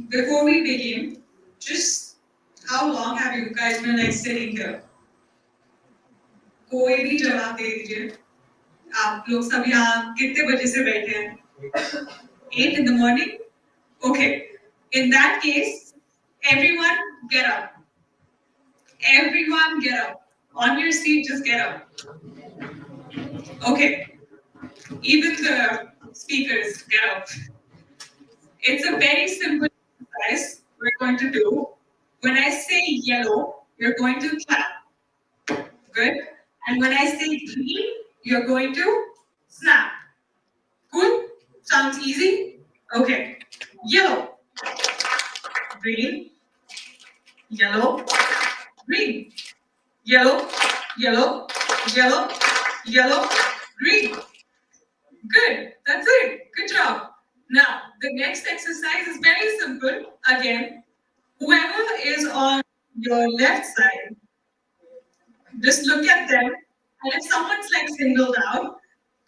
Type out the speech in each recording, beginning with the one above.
before we begin, just how long have you guys been like sitting here? कोई भी जवाब दे दीजिए. आप लोग सब यहाँ कितने बजे से बैठे हैं? 8 in the morning? Okay. In that case, everyone get up. Everyone get up. On your seat, just get up. Okay. Even the speakers get up. It's a very simple exercise we're going to do. When I say yellow, you're going to clap. Good. And when I say green, you're going to snap. Cool? Sounds easy? Okay. Yellow. Green. Yellow. Green. Yellow. Yellow. Yellow. Yellow. Green. Good. That's it. Good job. Now, the next exercise is very simple. Again, whoever is on your left side, just look at them. And if someone's like singled out,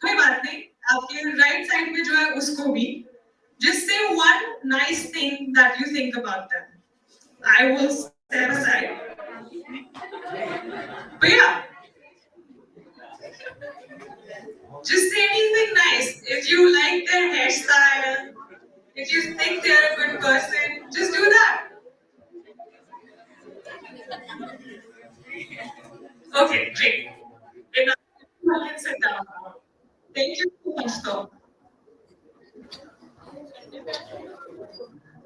कोई बात नहीं, आपके right side में जो है उसको भी, just say one nice thing that you think about them. I will step aside. But yeah, just say anything nice. If you like their hairstyle, if you think they're a good person, just do that. Okay, great. Enough. You can sit down now. Thank you so much, though.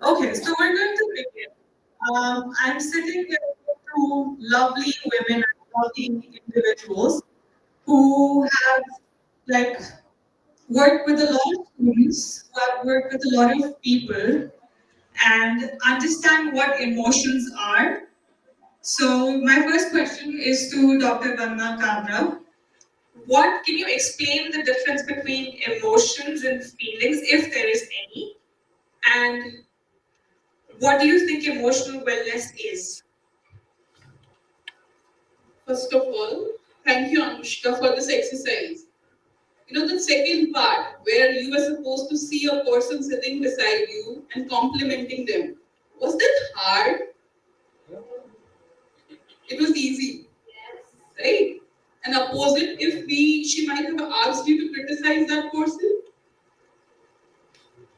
Okay, so we're going to begin. I'm sitting here with two lovely women and lovely individuals who have like worked with a lot of students, who have worked with a lot of people, and understand what emotions are. So my first question is to Dr. Verma. What can you explain the difference between emotions and feelings, if there is any? And what do you think emotional wellness is? First of all, thank you, Anushka, for this exercise. You know, the second part, where you were supposed to see a person sitting beside you and complimenting them. Was that hard? It was easy, right? And opposite, if she might have asked you to criticize that person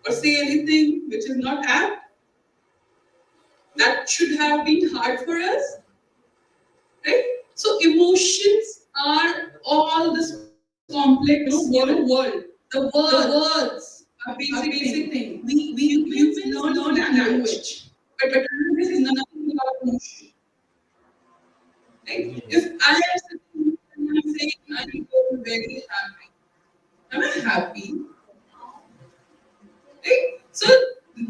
or say anything which is not apt, that should have been hard for us, right? So emotions are all this complex, world. The words are basic thing. We humans learn language, but language is nothing about emotion. Right? If I am sitting and I'm saying I'm very happy, am I happy? Right? So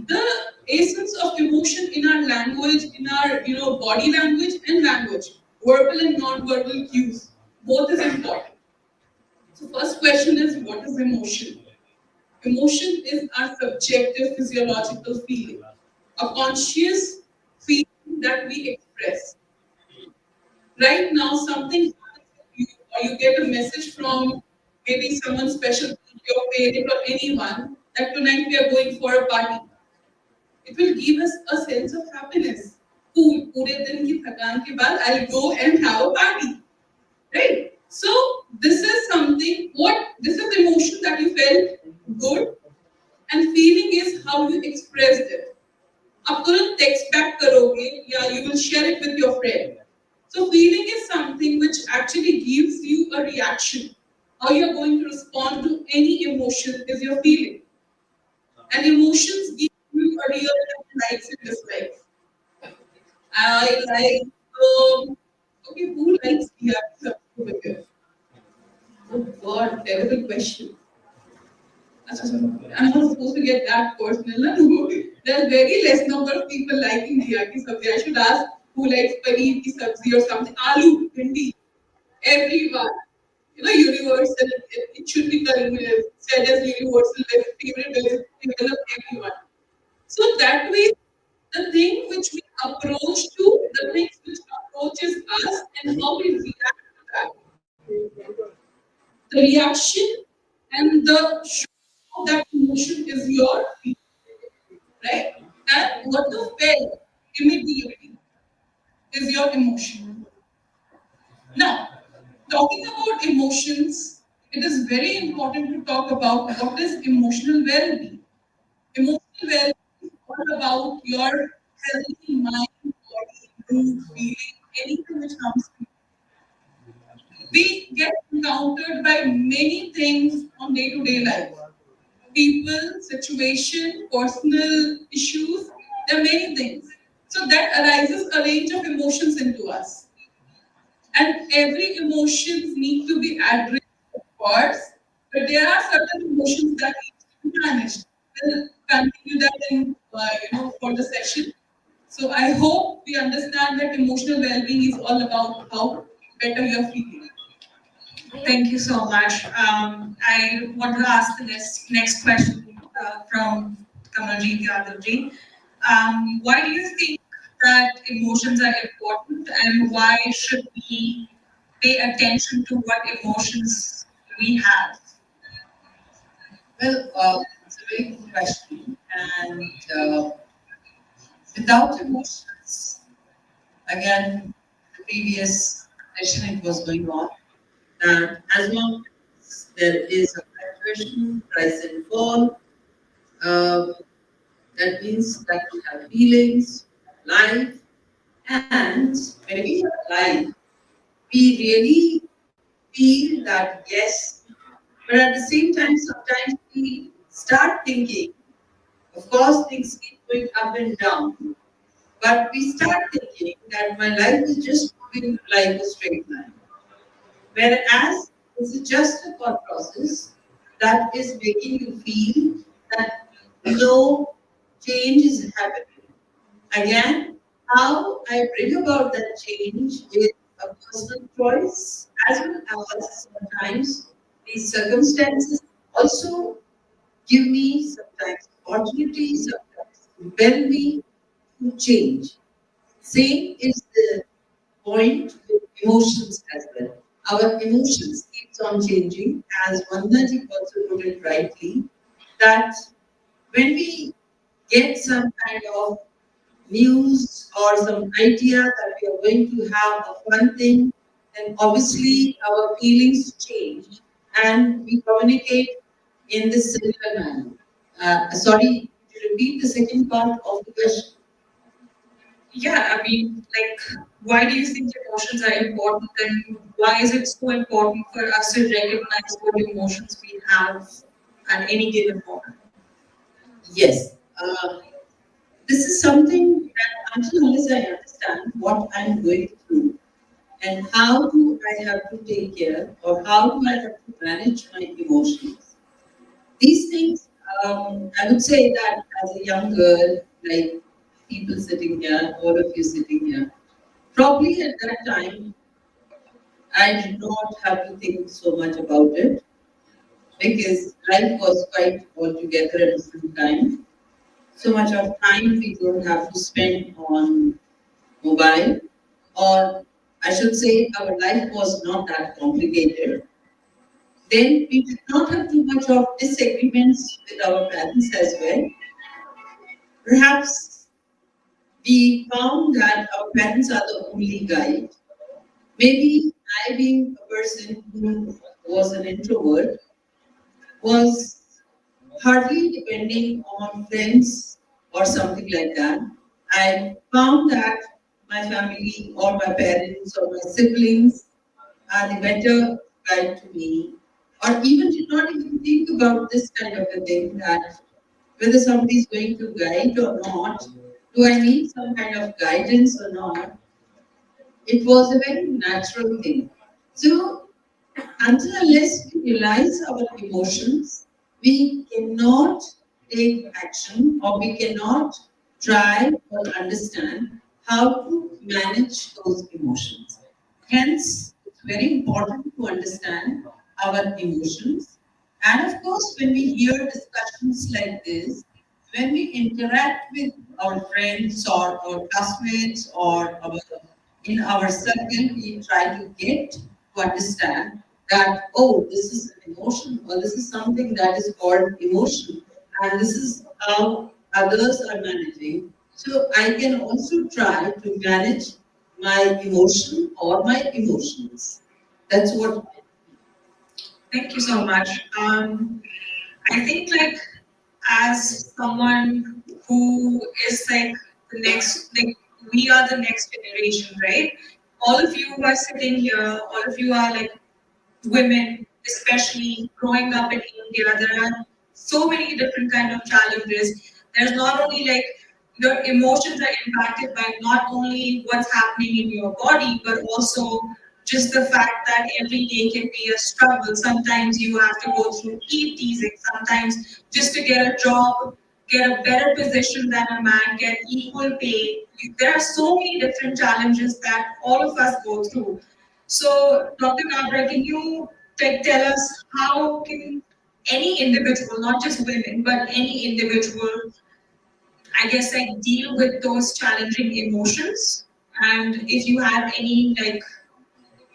the essence of emotion in our language, in our body language and language, verbal and non-verbal cues, both is important. So first question is, what is emotion? Emotion is our subjective physiological feeling, a conscious feeling that we express. Right now, something happens with you, or you get a message from maybe someone special, your parent or anyone, that tonight we are going for a party. It will give us a sense of happiness. Cool, पूरे दिन की थकान के बाद I'll go and have a party. Right? So this is something, this is the emotion that you felt good, and feeling is how you expressed it. आप तुरंत text back करोगे, या you will share it with your friend. So feeling is something which actually gives you a reaction. How you are going to respond to any emotion is your feeling. And emotions give you a real likes and dislikes. I like, okay, who likes Bhati? Oh God, terrible question. I'm not supposed to get that personal. There's very less number of people liking Bhati sabzi. I should ask who likes paneer ki sabzi or something. Aloo, bhindi, everyone. Universal. It should be said as universal favorite vegetable of everyone. So that way, the thing which we approach to, the things which approaches us, and how we react to that. The reaction and the show of that emotion is your feeling. right? And what you felt immediately is your emotion. Now, talking about emotions, it is very important to talk about what is emotional well-being. Emotional well-being is all about your healthy mind, body, mood, feeling, anything which comes to you. We get encountered by many things on day-to-day life. People, situation, personal issues, there are many things. So that arises a range of emotions into us. And every emotions need to be addressed, of course, but there are certain emotions that need to be managed. We'll continue that in for the session. So I hope we understand that emotional well-being is all about how better you're feeling. Thank you so much. I want to ask the next question from Kamaljeet Yadavji. Why do you think that emotions are important, and why should we pay attention to what emotions we have? Well, it's a very good question. And without emotions, again, the previous session it was going on, that as long as there is a fluctuation, rise and fall, um, that means that we have feelings, life, and when we have life, we really feel that yes, but at the same time, sometimes we start thinking. Of course, things keep going up and down, but we start thinking that my life is just moving like a straight line. Whereas this is just a thought process that is making you feel that no change is happening. Again, how I bring about that change is a personal choice, as well as sometimes these circumstances also give me sometimes opportunities, sometimes compel me to change. Same is the point with emotions as well. Our emotions keeps on changing, as Vandaji also put it rightly, that when we get some kind of news or some idea that we are going to have a fun thing, then obviously our feelings change and we communicate in this similar manner. Sorry, to repeat the second part of the question. Yeah, I mean, like, why do you think emotions are important, and why is it so important for us to recognize what emotions we have at any given moment? Yes, this is something that until unless I understand what I'm going through and how do I have to take care or how do I have to manage my emotions, these things, I would say that as a young girl, like people sitting here, all of you sitting here, probably at that time, I did not have to think so much about it because life was quite altogether at the same time. So much of time we don't have to spend on mobile, or I should say, our life was not that complicated. Then we did not have too much of disagreements with our parents as well. Perhaps we found that our parents are the only guide. Maybe I, being a person who was an introvert, was hardly depending on friends or something like that. I found that my family or my parents or my siblings are the better guide to me, or even did not even think about this kind of a thing that whether somebody is going to guide or not, do I need some kind of guidance or not? It was a very natural thing. So until unless we realize our emotions, we cannot take action or we cannot try or understand how to manage those emotions. Hence, it's very important to understand our emotions. And of course, when we hear discussions like this, when we interact with our friends or our classmates or in our circle, we try to get to understand that, oh, this is an emotion or this is something that is called emotion. And this is how others are managing. So I can also try to manage my emotion or my emotions. That's what. Thank you so much. I think like as someone who is like the next, like we are the next generation, right? All of you who are sitting here, all of you are like women, especially growing up in India, there are so many different kind of challenges. There's not only like your emotions are impacted by not only what's happening in your body, but also just the fact that every day can be a struggle. Sometimes you have to go through heat teasing, sometimes just to get a job, get a better position than a man, get equal pay. There are so many different challenges that all of us go through. So, Dr. Kabra, can you tell us how can any individual, not just women, but any individual, I guess, like deal with those challenging emotions? And if you have any like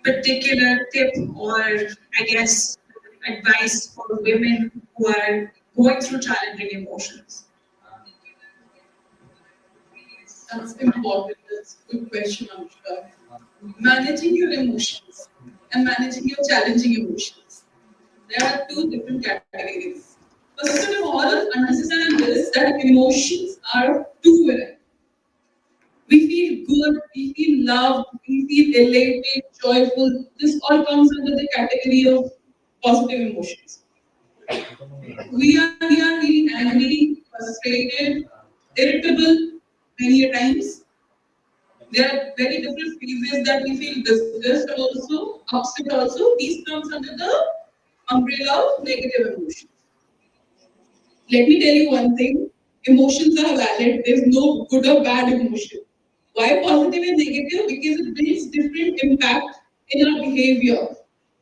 particular tip or I guess advice for women who are going through challenging emotions? That's important. That's a good question, Anushka. Managing your emotions and managing your challenging emotions. There are two different categories. First of all, understand this that emotions are two-way. We feel good, we feel loved, we feel elated, joyful. This all comes under the category of positive emotions. We are feeling angry, frustrated, irritable many a times. There are very different phases that we feel disgust also, upset also. These comes under the umbrella of negative emotions. Let me tell you one thing. Emotions are valid. There's no good or bad emotion. Why positive and negative? Because it brings different impact in our behavior,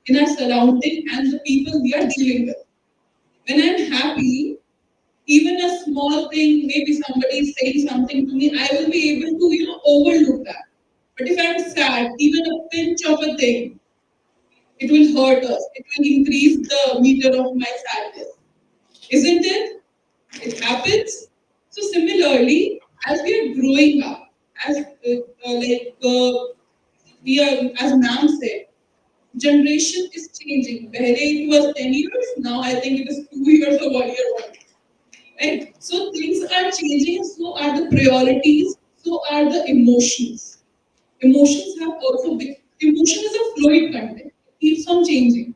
in our surrounding, and the people we are dealing with. When I'm happy, even a small thing, maybe somebody is saying something to me, I will be able to, overlook that. But if I'm sad, even a pinch of a thing, it will hurt us. It will increase the meter of my sadness. Isn't it? It happens. So similarly, as we are growing up, as we are, as ma'am said, generation is changing. Pehle it was 10 years, now I think it is 2 years or 1 year old. Right? So things are changing, so are the priorities, so are the emotions. Emotions have also been, emotion is a fluid content. It keeps on changing.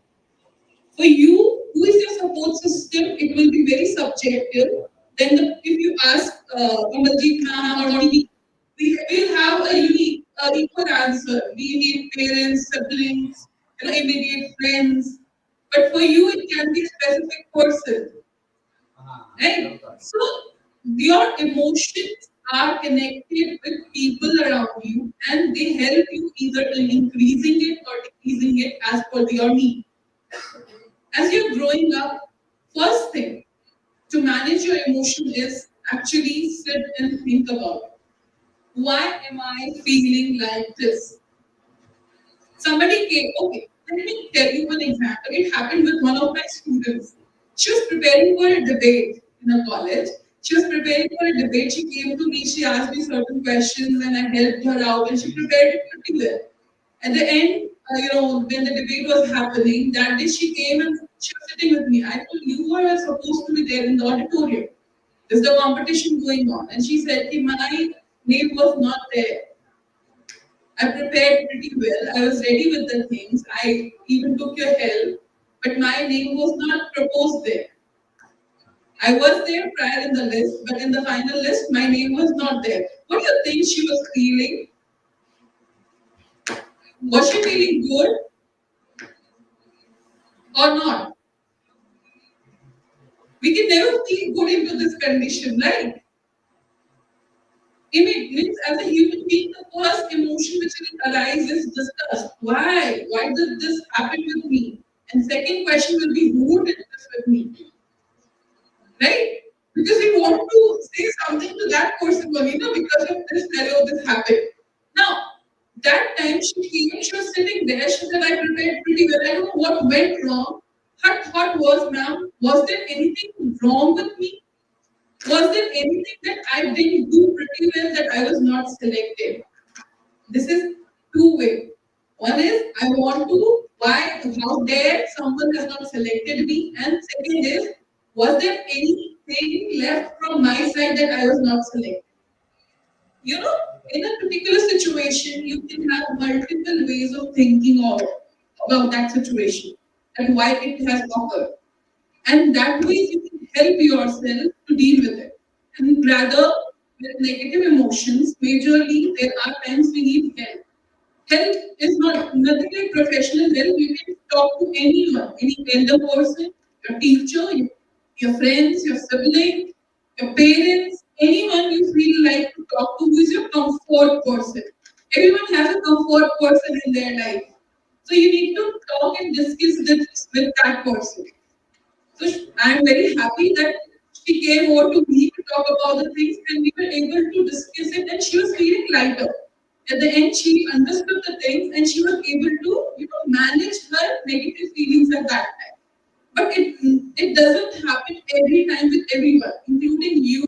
For you, who is your support system? It will be very subjective. Then, if you ask Amarjeet ma'am or me, we will have a unique, equal answer. We need parents, siblings, immediate friends. But for you, it can be a specific person, right? So your emotions are connected with people around you, and they help you either in increasing it or decreasing it as per your need. As you're growing up, first thing to manage your emotion is actually sit and think about it. Why am I feeling like this? Somebody came, okay, let me tell you one example. It happened with one of my students. She was preparing for a debate in a college. She was preparing for a debate. She came to me, she asked me certain questions, and I helped her out, and she prepared it pretty well. At the end, when the debate was happening, that day she came and she was sitting with me. I told you were supposed to be there in the auditorium. There's the competition going on. And she said, "Hey, my name was not there. I prepared pretty well. I was ready with the things. I even took your help, but my name was not proposed there. I was there prior in the list, but in the final list, my name was not there." What do you think she was feeling? Was she feeling good or not? We can never feel good into this condition, right? It means as a human being, the first emotion which will arise is disgust. Why? Why did this happen with me? And second question will be, who did this with me? Right? Because we want to say something to that person, Vanina, because of this scenario, this happened. Now, that time she came, she was sitting there, she said, I prepared pretty well. I don't know what went wrong. Her thought was, ma'am, was there anything wrong with me? Was there anything that I didn't do pretty well that I was not selected? This is two-way. One is I want to, why, how dare someone has not selected me? And second is, was there anything left from my side that I was not selected? You know, in a particular situation, you can have multiple ways of thinking about that situation and why it has occurred. And that way you can help yourself to deal with it. And rather, with negative emotions, majorly there are times we need help. Help is not nothing like professional help. You can talk to anyone, any elder person, your teacher, your friends, your sibling, your parents, anyone you feel like to talk to who is your comfort person. Everyone has a comfort person in their life. So you need to talk and discuss this with that person. So I'm very happy that she came over to me to talk about the things and we were able to discuss it and she was feeling lighter. At the end, she understood the things and she was able to, manage her negative feelings at that time. But it doesn't happen every time with everyone, including you.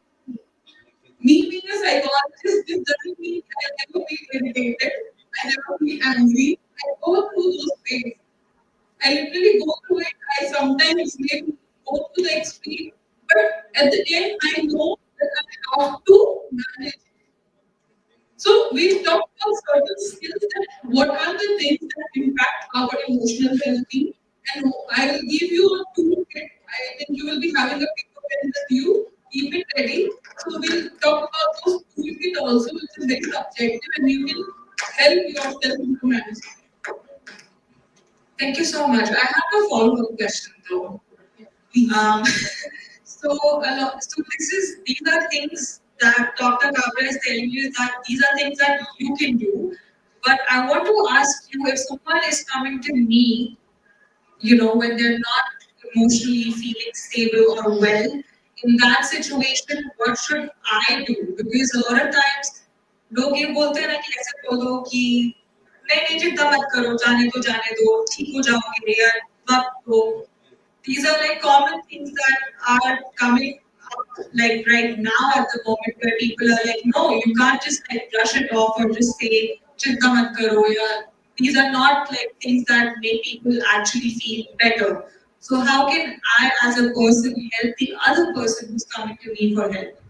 Me being a psychologist, this doesn't mean I never feel irritated, I never feel angry. I go through those things. I literally go through it. I sometimes may go to the extreme, but at the end, I know that I have to manage. So we've talked about certain skills that what are the things that impact our emotional well-being, and I will give you a toolkit. I think you will be having a paper pen with you. Keep it ready. So we'll talk about those toolkit also, which is very subjective, and you can help yourself to manage. Thank you so much. I have a follow-up question though. Um, so these are things that Dr. Kabra is telling you that these are things that you can do. But I want to ask you if someone is coming to me, when they're not emotionally feeling stable or well, in that situation, what should I do? Because a lot of times लोग ये बोलते हैं ना कि ऐसे बोलो कि नहीं नहीं चिंता मत करो जाने दो ठीक हो जाओगे यार वक्त दो these are like common things that are coming up like right now at the moment where people are like, no, you can't just like brush it off or just say, chinta mat karo, yeah. These are not like things that make people actually feel better. So how can I as a person help the other person who's coming to me for help?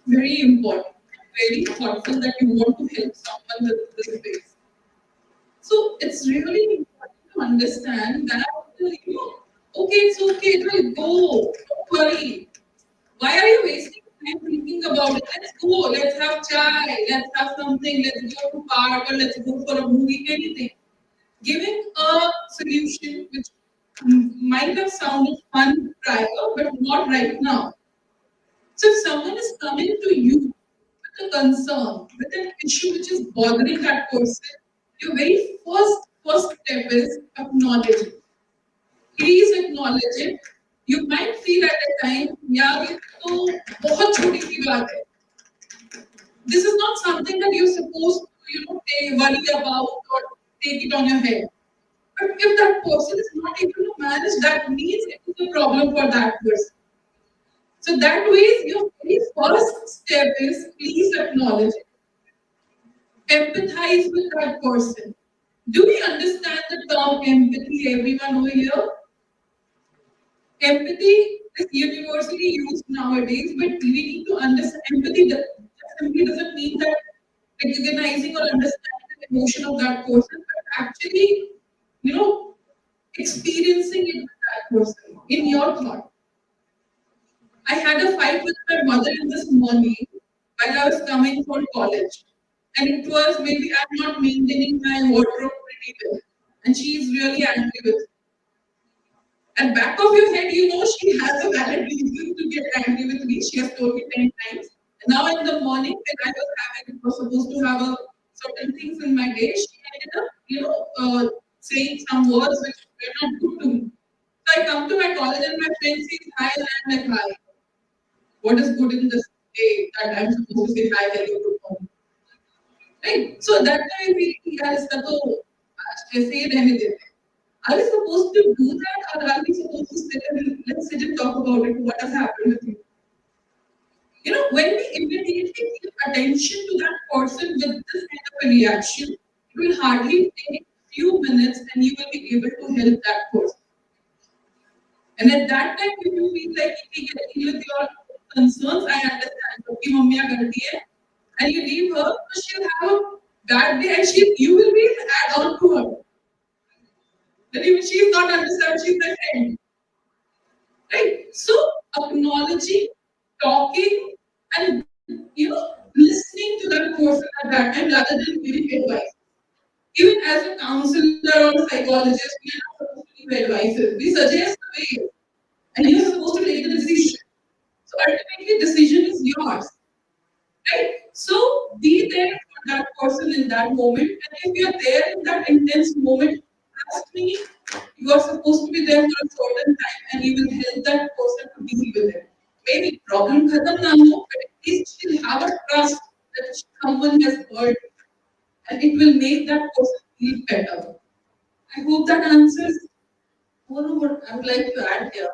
Very important, very thoughtful that you want to help someone with this space. So it's really important to understand that, okay, it's okay, it will go, don't worry. Why are you wasting time thinking about it? Let's go, let's have chai, let's have something, let's go to park or let's go for a movie, anything. Giving a solution which might have sounded fun prior, but not right now. So if someone is coming to you with a concern, with an issue which is bothering that person, your very first step is acknowledge it. Please acknowledge it. You might feel at a time, yeah, ये तो बहुत छोटी सी बात है. This is not something that you're supposed to, worry about or take it on your head. But if that person is not able to manage, that means it is a problem for that person. So that way, your very first step is please acknowledge it. Empathize with that person. Do we understand the term empathy, everyone over here? Empathy is universally used nowadays, but we need to understand empathy that simply doesn't mean that recognizing or understanding the emotion of that person, but actually, experiencing it with that person in your thought. I had a fight with my mother in this morning while I was coming from college. And it was maybe I'm not maintaining my wardrobe pretty well. And she is really angry with me. At back of your head, she has a valid reason to get angry with me. She has told me 10 times. And now in the morning, when I was supposed to have a certain things in my day, she ended up, saying some words which were not good to me. So I come to my college and my friend says hi and I'm like hi. What is good in this day that I'm supposed to say hi, hello, good morning? Right? So that time we realized that, oh, ऐसे ही रहने देते. Are we supposed to do that, or are we supposed to sit and let's sit and talk about it? What has happened with you? You know, when we immediately give attention to that person with this kind of a reaction, it will hardly take few minutes and you will be able to help that person. And at that time, if you feel like you can deal with your concerns, I understand. Okay, mummy, karti hai, and you leave her, so she'll have a bad day, and you will be an add-on to her. Then even she's not understand, she's a friend, right? So acknowledging, talking, and listening to that person at that time rather than giving advice. Even as a counselor or a psychologist, we are not supposed to give advices. We suggest the way, and you're supposed to take the decision. So ultimately, decision is yours, right? So be there for that person in that moment, and if you're there in that intense moment, trust me, you are supposed to be there for a certain time, and you will help that person to deal with it. Maybe problem khatam na ho, but at least she'll have a trust that someone has heard, and it will make that person feel better. I hope that answers. Moreover, I would like to add here,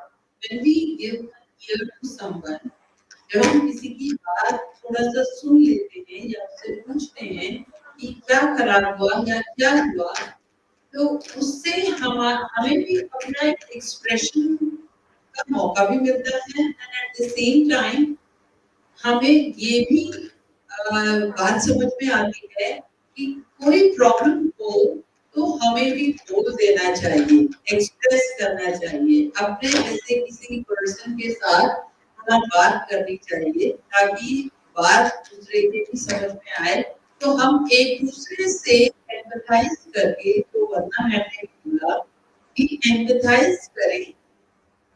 when we give ear to someone, जब हम किसी की बात थोड़ा सा सुन लेते हैं या उससे पूछते हैं कि क्या खराब हुआ या क्या हुआ, तो उससे हमें भी अपना एक्सप्रेशन का मौका भी मिलता है and at the same time हमें ये भी बात समझ में आती है कि कोई प्रॉब्लम हो तो हमें भी बोल देना चाहिए, एक्सप्रेस करना चाहिए, अपने जैसे किसी पर्सन के साथ हमें बात करनी चाहिए ताकि बात दूसरे के भी समझ में आए, तो हम एक दूसरे से एम्पैथाइज करके, तो वरना मैंने बोला कि एम्पैथाइज करें,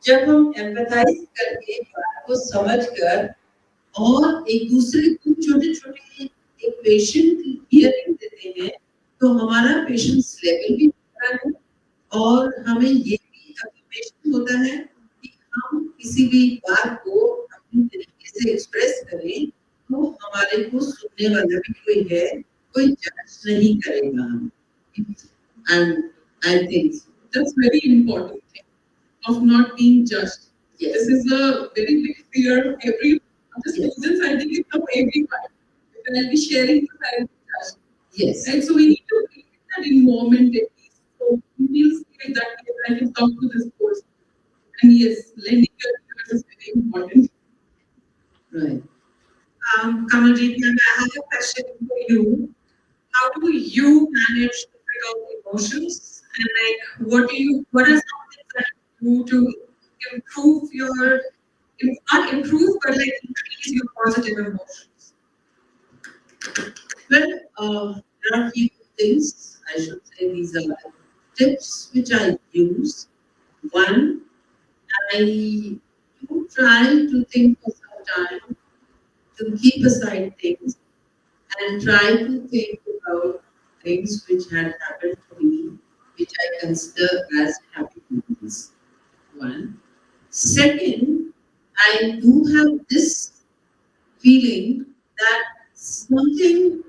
जब हम एम्पैथाइज करके बात को समझकर और एक दूसरे को छोटे-छोटे एक पेशेंट की हियरिंग देते हैं, तो हमारा पेशेंस लेवल भी बढ़ता है और हमें ये भी अफर्मेशन होता है कि हम किसी भी बात को अपनी तरीके से एक्सप्रेस करें, तो हमारे को सुनने वाला भी कोई है, कोई जज नहीं करेगा हमें. And I think that's very important thing of not being judged. Yes. This is a very big fear of every. The students, I think, it's of everyone. I'll be sharing this, I will be judged. yes. And so we need to create that environment at least. So we will say that yes, I can talk to this person. And yes, lending your ears is very important. Right. Kamaljeet, ma'am, I have a question for you. How do you manage to figure out emotions? And like, what are some things that you do to improve your, not improve, but like increase your positive emotions? Well, there are a few things, I should say these are the tips which I use. One, I do try to think for some time to keep aside things and try to think about things which had happened to me, which I consider as happy moments. One. Second, I do have this feeling that something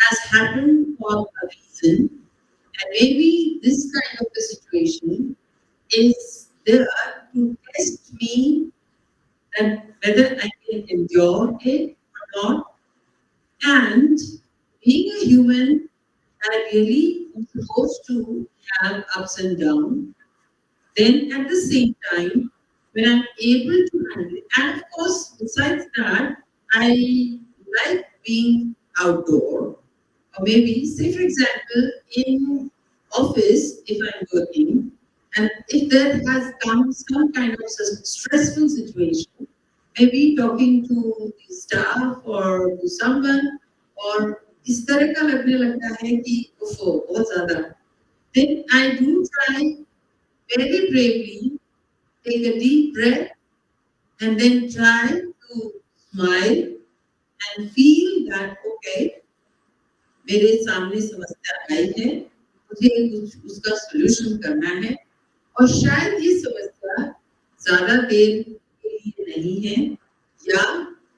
has happened for a reason, and maybe this kind of a situation is there to test me and whether I can endure it or not. And being a human, I really am supposed to have ups and downs. Then at the same time, when I'm able to handle it, and of course, besides that, I like being outdoor. Or maybe, say for example, in office, if I'm working, and if there has come some kind of stressful situation, maybe talking to the staff or to someone, or इस तरह का लगने लगता है कि उफ़ो बहुत ज़्यादा, then I do try very bravely, take a deep breath, and then try to smile and feel that okay, मेरे सामने समस्या आई है, मुझे कुछ उसका सॉल्यूशन करना है, और शायद ये समस्या ज़्यादा देर के लिए नहीं है, या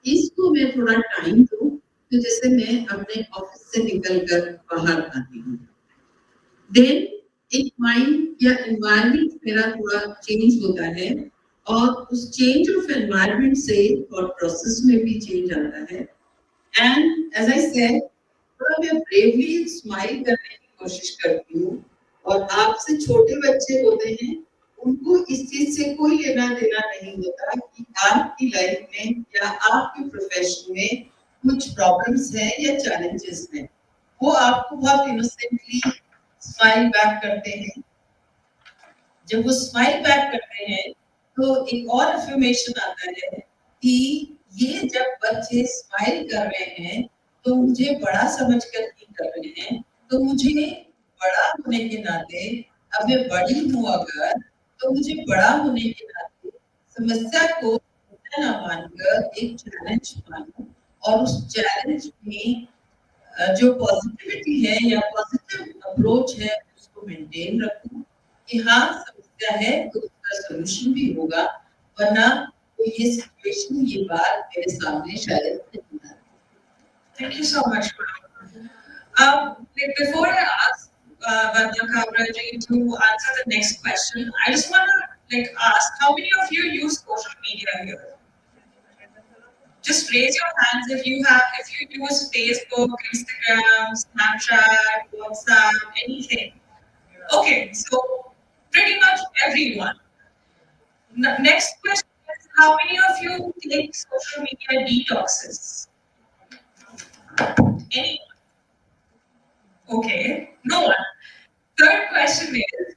इसको मैं थोड़ा टाइम दूं, तो जैसे मैं अपने ऑफिस से निकलकर बाहर आती हूँ. Then एक माइंड या एनवायरनमेंट मेरा थोड़ा चेंज होता है और उस चेंज ऑफ एनवायरनमेंट से थॉट प्रोसेस में भी चेंज आता है एंड एज आई सेड थोड़ा मैं ब्रेवली स्माइल करने की कोशिश करती हूँ और आपसे छोटे बच्चे होते हैं उनको इस चीज से कोई लेना देना नहीं होता कि आपकी लाइफ में या आपके प्रोफेशन में कुछ प्रॉब्लम्स हैं या चैलेंजेस हैं वो आपको बहुत इनोसेंटली स्माइल बैक करते हैं जब वो स्माइल बैक करते हैं तो एक और अफर्मेशन आता है कि ये जब बच्चे स्माइल कर रहे हैं तो मुझे बड़ा समझकर नहीं कर रहे हैं तो मुझे बड़ा होने के नाते अब मैं बड़ी हूँ अगर तो मुझे बड़ा होने के नाते समस्या को समस्या ना मानकर एक चैलेंज मानो और उस चैलेंज में जो पॉजिटिविटी है या पॉजिटिव अप्रोच है उसको मेंटेन रखूं कि हाँ समस्या है तो उसका सोल्यूशन भी होगा वरना तो ये सिचुएशन ये बात मेरे सामने शायद नहीं आती। Thank you so much. Like before I ask Verma Kabraji to answer the next question, I just want to like ask how many of you use social media here? Just raise your hands if you use Facebook, Instagram, Snapchat, WhatsApp, anything. Okay, so pretty much everyone. Next question is how many of you take social media detoxes? Anyone? Okay, no one. Third question is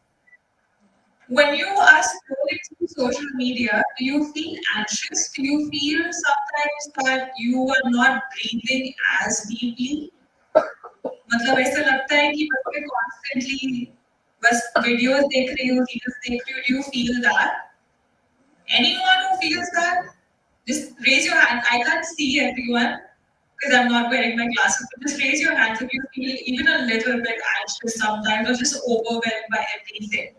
when you are scrolling through social media, do you feel anxious? Do you feel sometimes that you are not breathing as deeply? मतलब ऐसा लगता है कि बस मैं constantly बस videos देख रही हूँ, reels देख रही हूँ. Do you feel that? Anyone who feels that? Just raise your hand. I can't see everyone because I'm not wearing my glasses. But just raise your hands if you feel even a little bit anxious sometimes or just overwhelmed by everything.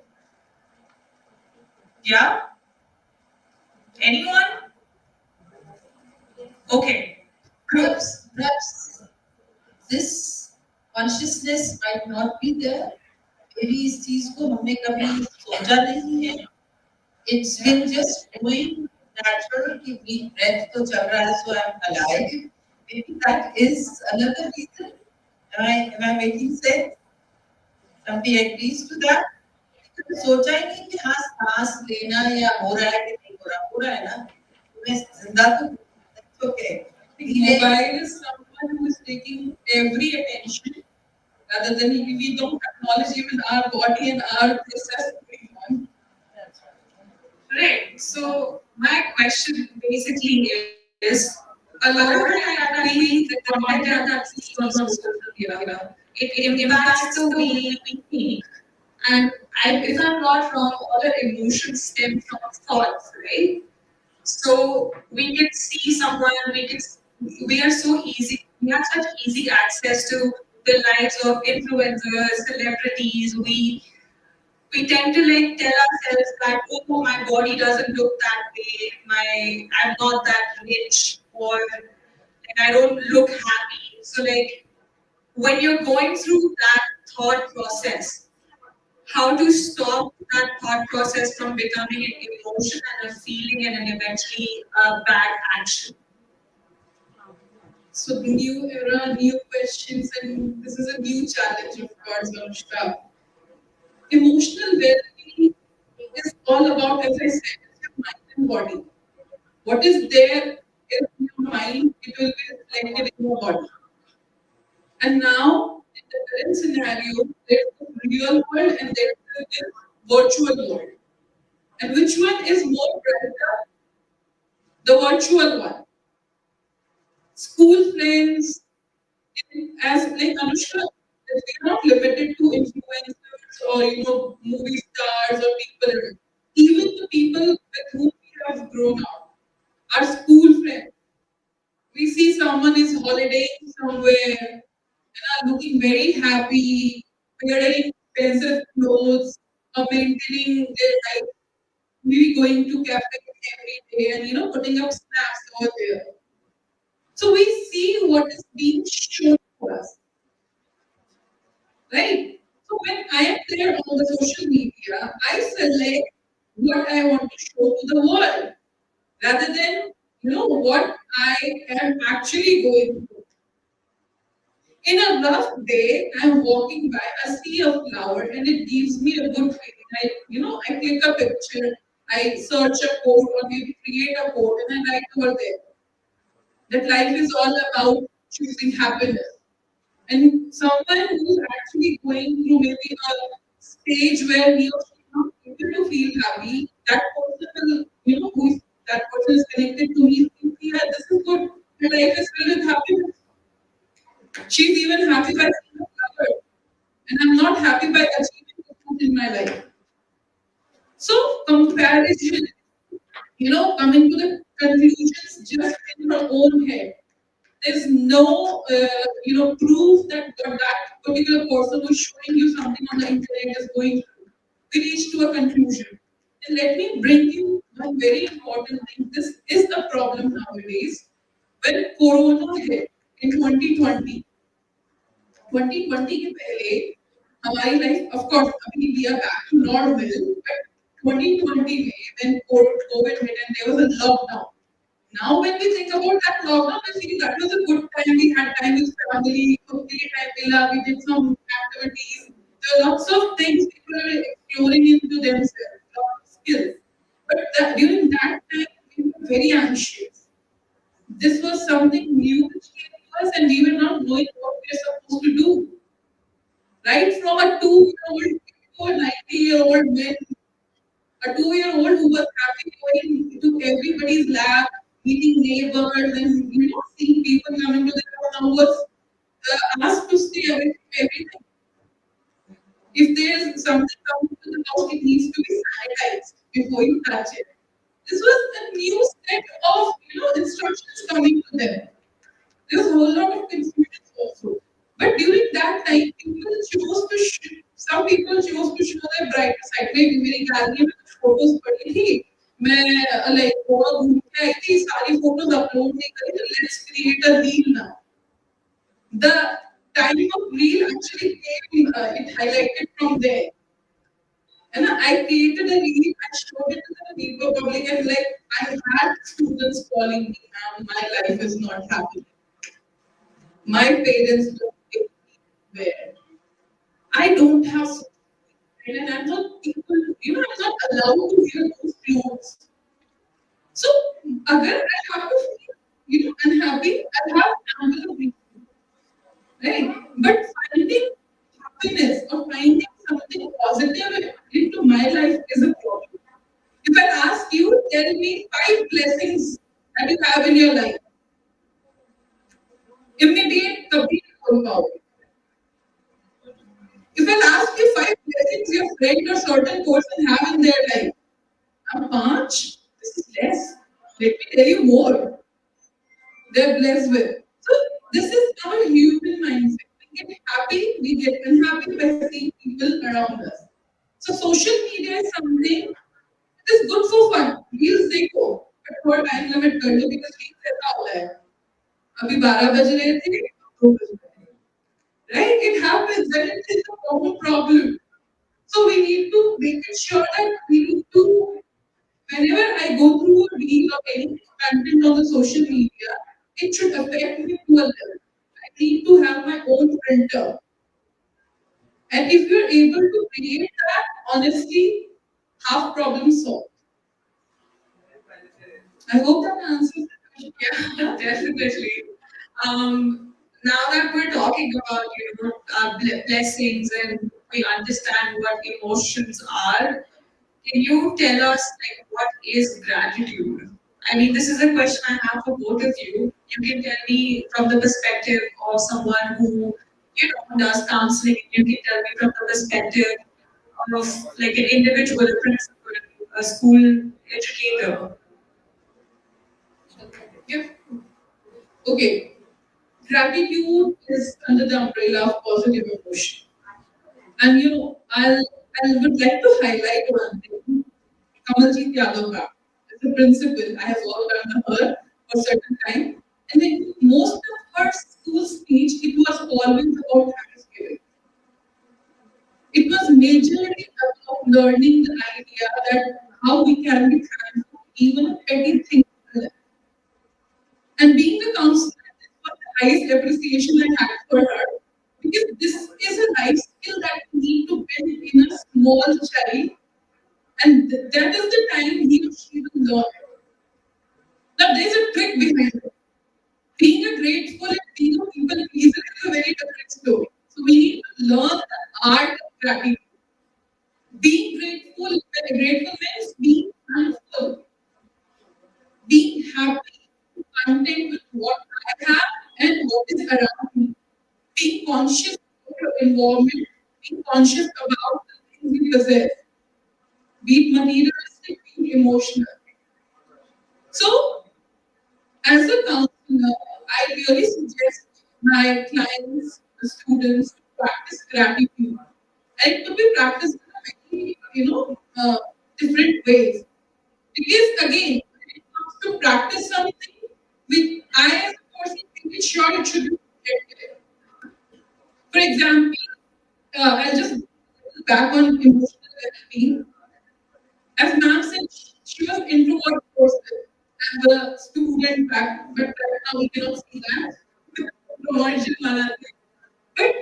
Yeah? Anyone? Okay. Perhaps this consciousness might not be there. maybe इस चीज को हमने कभी सोचा नहीं है. It's been just going natural कि breath तो चल रहा है so I'm alive. Maybe that is another reason. Am I making sense? Somebody agrees to that? सोचा ही नहीं कि हाँ सांस लेना या हो रहा है कि नहीं हो रहा है ना मैं जिंदा तो it's okay. Mobile is someone who is taking every attention rather than we don't acknowledge even our body and our process going on. Right. So my question basically is a lot of time I feel the content that we see on social media, it impacts the way we think. And if I'm not wrong, all our emotions stem from thoughts, right? So we can see someone, we are so easy, we have such easy access to the lives of influencers, celebrities. We tend to like tell ourselves that oh my body doesn't look that way, I'm not that rich, or like, I don't look happy. So like when you're going through that thought process, how to stop that thought process from becoming an emotion and a feeling and then eventually a bad action. So new era, new questions, and this is a new challenge of course, Anushka. Emotional well-being is all about, as I said, it's your mind and body. What is there in your mind, it will be reflected in your body. And now, in the current scenario, there's the real world and there's the virtual world. And which one is more brighter? The virtual one. School friends, as like Anushka, we are not limited to influencers or movie stars or people. Even the people with whom we have grown up, our school friends. We see someone is holidaying somewhere and are looking very happy, wearing expensive clothes, or maintaining their life, maybe going to cafes every day and putting up snaps over there. So we see what is being shown to us, right? So So when I am there on the social media, I select what I want to show to the world rather than what I am actually going through. In a rough day, I'm walking by, I see a flower and it gives me a good feeling. I click a picture, I search a quote or maybe create a quote and I write over there that life is all about choosing happiness. And someone who's actually going through maybe a stage where he or she is not able to feel happy, that person will, who is that person is connected to me, thinks, yeah, this is good. My life is filled with happiness. She's even happy by seeing a flower. And I'm not happy by achieving things in my life. So comparison, coming to the conclusions just in her own head. There's no, proof that that particular person who's showing you something on the internet is going through. We reach to a conclusion. And let me bring you one very important thing. This is the problem nowadays. When Corona hit in 2020, 2020 के पहले हमारी life of course अभी we are back to normal, but 2020 में when COVID hit and there was a lockdown. Now when we think about that lockdown, we feel that was a good time. We had time with family, complete time villa, we did some activities. There were lots of things people were exploring into themselves, lots of skills. But during that time, we were very anxious. This was something new which came to us and we were not knowing what we were supposed to do. Right from a 2-year-old to a 90-year-old man, a 2-year-old who was happy going to everybody's lab, meeting neighbors and seeing people coming to their house was asked to stay away from everything. If there's something coming to the house, it needs to be sanitized before you touch it. This was a new set of instructions coming to them. There's a whole lot of confusion also. But during that time, some people chose to show their brighter side. Maybe मेरी gallery में कुछ photos पड़ी थी, मैं like Goa घूम के आई थी, सारी फोटोज अपलोड नहीं करी, तो let's create a reel now. The time of reel actually came, it highlighted from there. And I created a reel, I showed it to the people public and like I had students calling me, ma'am, my life is not happy. My parents don't take me where. I don't have and I'm not able to, I'm not allowed to wear those clothes. So, agar I have to feel, unhappy, I have ample reason, right? But finding happiness or finding something positive into my life is a problem. If I ask you, tell me 5 blessings that you have in your life, immediate complete compound. If I ask you 5 blessings your friend or certain person have in their life, I'm 5. This is less. Let me tell you more. They're blessed with. So this is our human mindset. We get happy, we get unhappy by seeing people around us. So social media is something that is good for fun. Reels देखो, but थोड़ा time limit कर लो because reels ऐसा होता है. अभी 12 बज रहे थे, 2 बज रहे. Right? It happens and it is a common problem. So we need to make it sure that we need to, whenever I go through a reel or any content on the social media, it should affect me to a level. I need to have my own printer. And if you're able to create that, honestly, half problem solved. I hope that answers the question. Yeah, definitely. Now that we're talking about blessings and we understand what emotions are, can you tell us like what is gratitude? I mean, this is a question I have for both of you. You can tell me from the perspective of someone who does counseling. You can tell me from the perspective of like an individual, a principal, a school educator. Yeah. Okay. Gratitude is under the umbrella of positive emotion. And I would like to highlight one thing. Kamaljeet Yadav is a principal. I have worked under her for a certain time. And in most of her school speech, it was always about Thanksgiving. It was majorly about learning the idea that how we can be thankful even a petty thing in life. And being a counselor, this was the highest appreciation I had for her because this is a life skill that we need to build in a small child, and that is the time he or she will learn. Now, there's a trick behind it. Being a grateful and being a people pleaser is a very different story. So, we need to learn the art of gratitude. Being grateful means being thankful, being happy, content with what I have and what is around me. Being conscious of your environment, being conscious about the things we possess, be it materialistic, be it emotional. So, as a counselor, I really suggest my clients, the students, to practice gratitude. And it could be practiced in a very, different ways. Because again, when it comes to practice something, I as a person think it's sure it should be protected. For example, I'll just back on emotional well-being. As ma'am said, she was introvert person as a student back, but right now we cannot see that. Introversion Manasi. But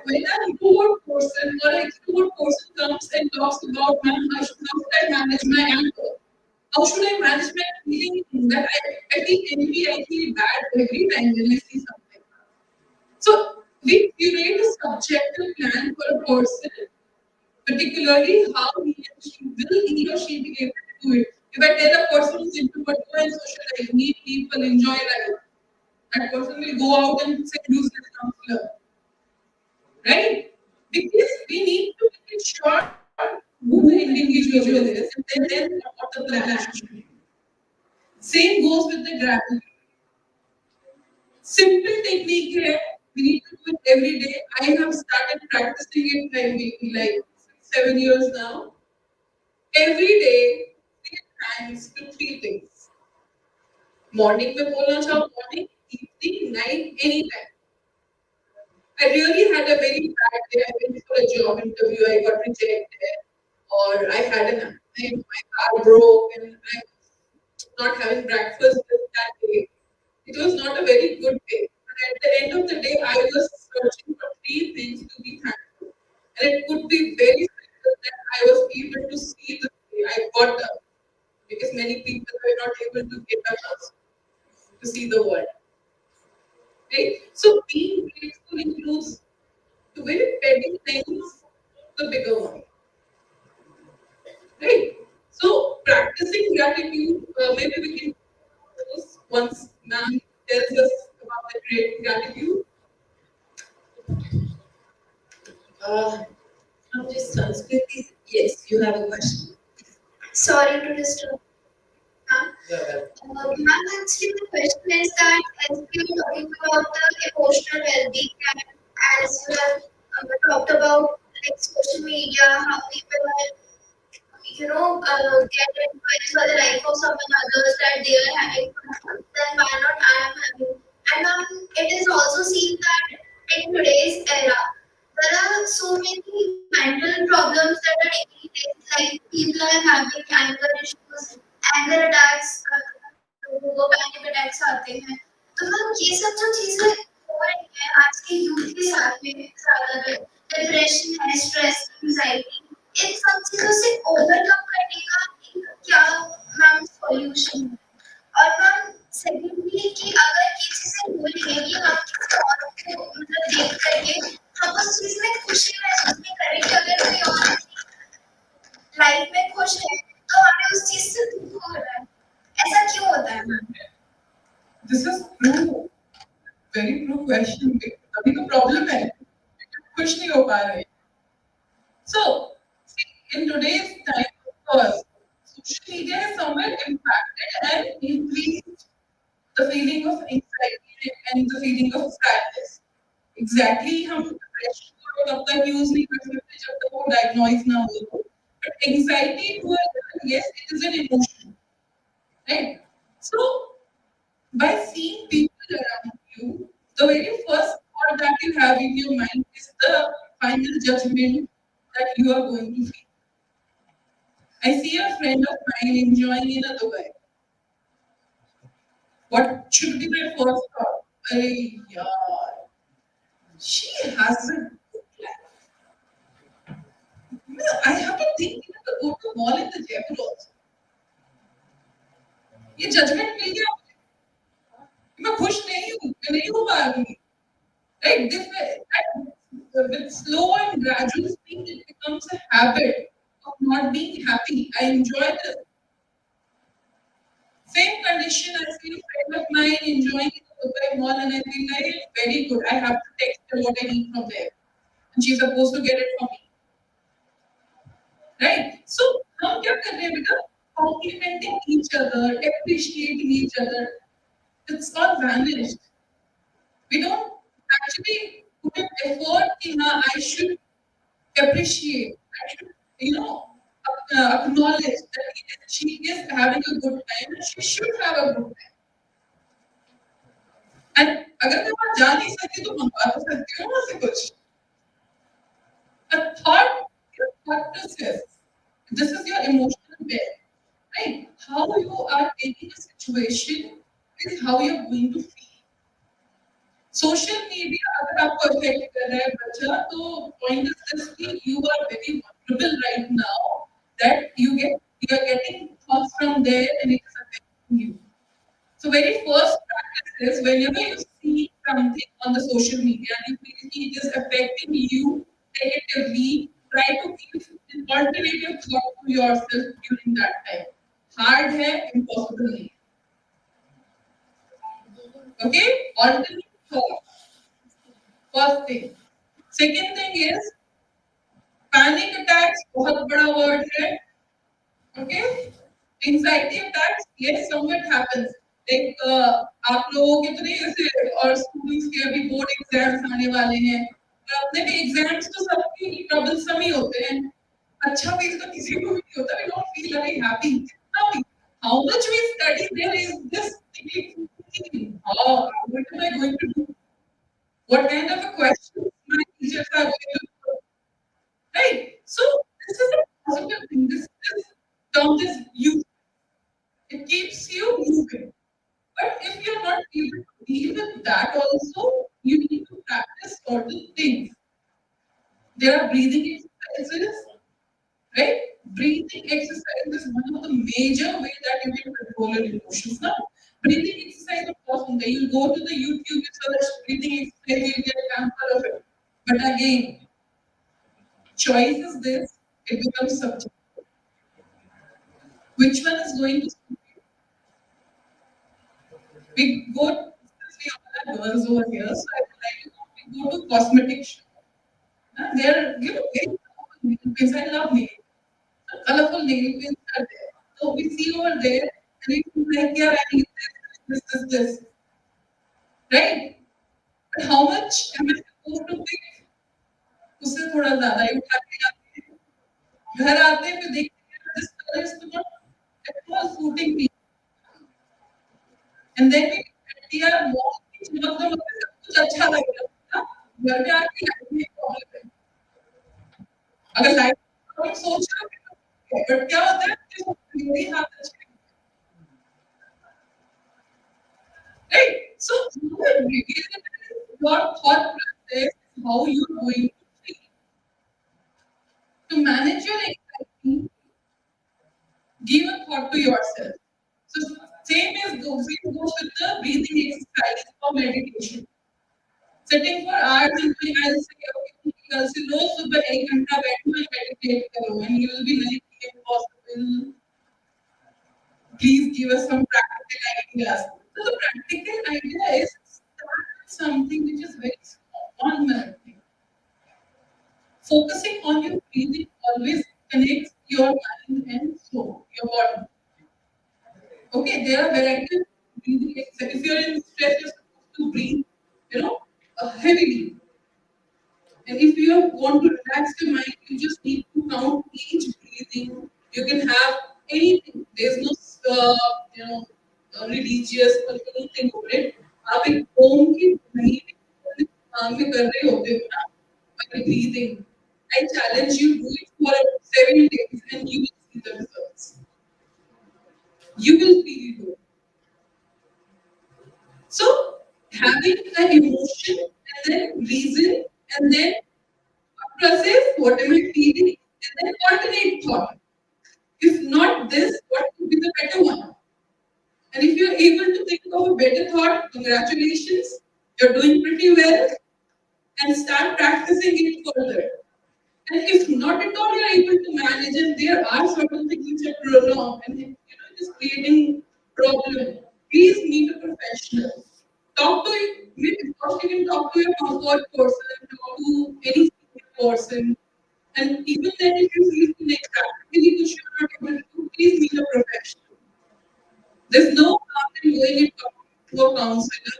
when an introvert person or an extrovert person comes and talks about, ma'am, how should I manage my anger? How should I manage my feeling that I feel envy, I feel bad every time when I see something. So we curate a subjective plan for a person, particularly how he or she be able to do it. If I tell a person who's introvert, go and socialize, meet people, enjoy life, that person will go out and say useless counselor, right? Because we need to make sure who the individual is and then what the plan should be. Same goes with the gratitude. Simple technique here. We need to do it every day. I have started practicing it maybe like 7 years now. Every day, say thanks to three things. Morning में बोलना चाहो morning, evening, night, anytime. I really had a very bad day. I went for a job interview. I got rejected, or I had an accident. My car broke, and I was not having breakfast that day. It was not a very good day. But at the end of the day, I was searching for three things to be thankful. And it could be very simple that I was able to see the day. I got up because many people were not able to get up to see the world. Right? So being grateful includes the very petty things, the bigger one. Right? So practicing gratitude, maybe we can focus once ma'am tells us about the great gratitude. Uh, I'm just Sanskrit. Yes, you have a question. Sorry to disturb. Ma'am. Yeah, well. Ma'am, actually, the question is that as we were talking about the emotional well-being and as you have talked about like social media, how people are, get influenced by the life of someone others that they are having, then why not I am having? And it is also seen that in today's era, there are so many mental problems that are taking place, like people are having anger issues, anger attacks, वो panic attacks आते हैं तो ma'am ये सब जो चीजें हो रही हैं आज के यूथ के साथ में ज्यादातर डिप्रेशन है स्ट्रेस एंजाइटी इन सब चीजों से ओवरकम करने का एक क्या मैम सॉल्यूशन है और मैम सेकेंडली कि अगर ये चीजें हो रही है कि हम किसी और को मतलब देख करके हम उस चीज में खुशी महसूस नहीं करें कि अगर कोई और लाइफ में खुश है तो हमें उस चीज से दुख हो रहा है ऐसा क्यों होता है ma'am This is true, very true question. अभी तो problem है, खुश नहीं हो पा रहे. So, see, in today's time, of course, social media has somewhere impacted and increased the feeling of anxiety and the feeling of sadness. Exactly, हम depression को तब तक use नहीं कर सकते जब तक वो diagnose ना हो. But anxiety, to a level, yes, it is an emotion, right? So, by seeing people around you, the very first thought that you have in your mind is the final judgment that you are going to feel. I see a friend of mine enjoying in a Dubai. What should be my first thought? Hey, yeah, she has a good life. No, I have to think to go to mall in the Jaipur also. ये judgment मिल गया मुझे कि मैं खुश नहीं हूँ, मैं नहीं हो पा रही. Right? With slow and gradual speed, it becomes a habit of not being happy. I enjoy the same condition. I see a friend of mine enjoying in the Dubai mall, and I feel like very good. I have to text her what I need from there, and she's supposed to get it from me. Right? So, हम क्या कर रहे हैं बेटा? Complimenting each other, appreciating each other. It's all vanished. We don't actually put an effort in I should appreciate. I should, acknowledge that she is having a good time and she should have a good time. And अगर मैं वहाँ जा नहीं सकती तो मंगवा तो सकती हूँ वहाँ से कुछ. A thought process. This is your emotional bed, right? How you are taking a situation is how you're going to feel. Social media अगर आपको अफेक्ट कर रहा है बच्चा तो पॉइंट इज दिस कि you are very vulnerable right now that you are getting thoughts from there and it is affecting you. So very first practice is whenever you see something on the social media and you feel it is affecting you negatively, try to give an alternative thought to yourself during that time. Hard है, impossible नहीं. Okay, alternative thought. First thing. Second thing is panic attacks. बहुत बड़ा word है. Okay. Anxiety attacks. Yes, somewhat happens. Like आप लोगों के तो नहीं ऐसे और students के अभी board exams आने वाले हैं. अपने भी exams तो सबके troublesome ही होते हैं. अच्छा feel तो किसी को भी नहीं होता. We don't feel very happy. How much we study there is just thinking, oh, what am I going to do? What kind of a question my teachers are going to do? Right? So this is a positive thing. This term is you. It keeps you moving. But if you're not able to deal with that also, you need to practice certain things. There are breathing exercises, right? Breathing exercise is one of the major ways that you can control your emotions. Now, breathing exercise, of course, you go to the YouTube, you search breathing exercise, you get an example of it. But again, choice is this, it becomes subjective. Which one is going to suit you? We go, since we all are girls over here, so I would like to go to cosmetic shop. They're very colorful nail paints. I love nail. Colorful nail paints are there. So we see over there, and we feel like, yeah, I need this. Right? But how much am I supposed to pick? उससे थोड़ा ज़्यादा ही उठा के आते हैं. घर आते हैं फिर देखते हैं this color is not at all suiting me. And then we are more चमक दम सब कुछ अच्छा लग रहा है. घर पे आके लाइफ में प्रॉब्लम है. अगर लाइफ में सोच रहे हो बट क्या होता है मेरी हाथ अच्छी right? So your thought process, how you're going to feel. To manage your anxiety, give a thought to yourself. So same goes with the breathing exercise or meditation. Sitting for hours and doing, I'll say, okay, I'll say, no, सुबह 1 घंटा बैठो and meditate करो, and you will be like, impossible. Please give us some practical ideas. So the practical idea is start with something which is very small, 1 minute thing. Focusing on your breathing always connects your mind and soul, your body. Okay, there are varieties of breathing exercises. If you're in stress, you're supposed to breathe, heavily. And if you want to relax your mind, you just need to count each breathing. You can have anything. There's no, religious or anything over it. आप एक ओम की ध्वनि में कर रहे होते हो ना, by breathing. I challenge you, do it for 7 days and you will see the results. You will feel good. So, having an emotion and then reason and then process what am I feeling and then alternate thought. If not this, what would be the better one? And if you're able to think of a better thought, congratulations, you're doing pretty well and start practicing it further. And if not at all you're able to manage and there are certain things which are prolonged and it is creating problem, please meet a professional. Talk to it, maybe first you can talk to your comfort person, talk to any senior person. And even then if you feel practically which you're not able to do, please meet a professional. There's no harm in going and talking to a counselor